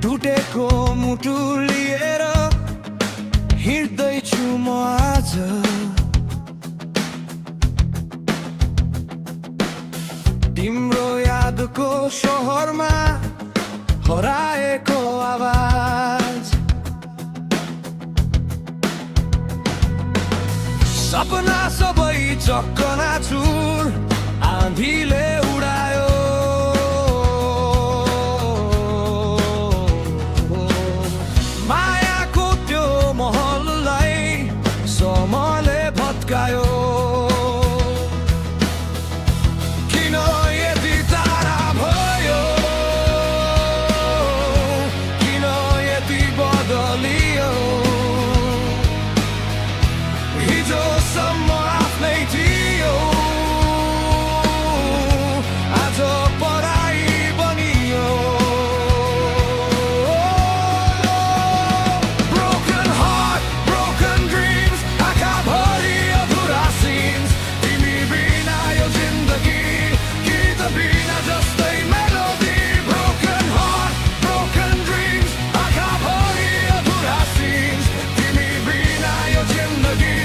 टुटेको मुटु लिएर हिँड्दैछु म आज। तिम्रो यादको शहरमा हराएको आवाज, सपना सबै चकनाचुर आँधीले उडायो। मायाको त्यो महललाई समयले भत्कायो। किन यति टाढा भयो, किन यति बदलियो? हिजोसम्म आफ्नै थियो, आज पराई बनियो। Broken heart, broken dreams, आँखाभरि अधुरा scenes। तिमी बिना यो जिन्दगी गीत बिना जस्तै melody. Broken heart, broken dreams, आँखाभरि अधुरा scenes। तिमी बिना यो जिन्दगी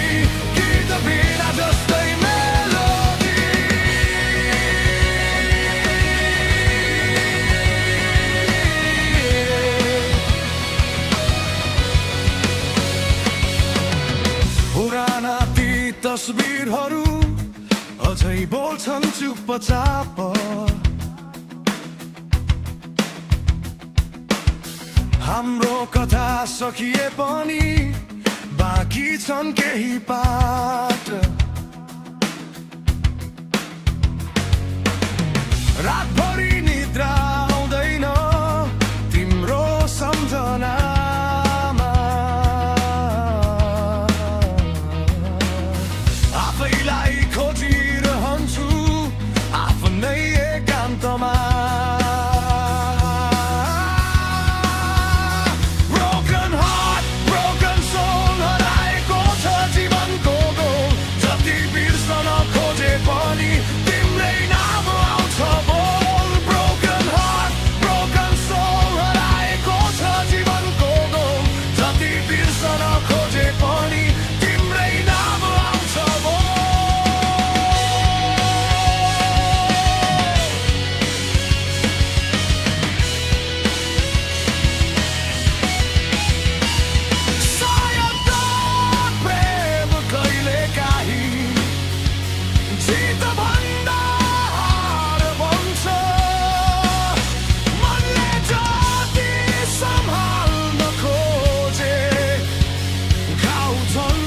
गीत बिना जस्तै मेलोडी। पुराना ती तस्बिरहरू अझै बोल्छन् चुपचाप। हाम्रो कथा सकिए पनि बाँकी छन् केही पाठ। रातभरि निद्रा आउँदैन तिम्रो सम्झनामा। आफैलाई खोजिरहन्छु आफ्नै एकान्तमा। Broken heart, broken soul, हराएको छ जीवनको गोल। जति बिर्सन खोजे पनि तिम्रै नाम आउँछ बोल। Broken heart, broken soul, हराएको छ जीवनको गोल। जति बिर्सन खोजे पनि तिम्रै नाम आउँछ बोल। सायद प्रेम कहिलेकाहीँ जित भन्दा हार भन्छ। मनले जति सम्हाल्न खोजे घाउ झन्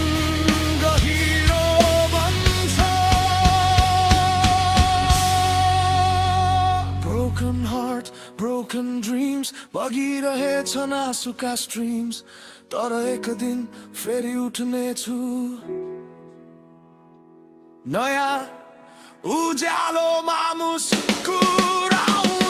गहिरो बन्छ। Broken heart, broken dreams, बगिरहेछन् आँसुका streams। तर एक दिन फेरि उठ्नेछु नयाँ उज्यालोमा मुस्कुराउँदै।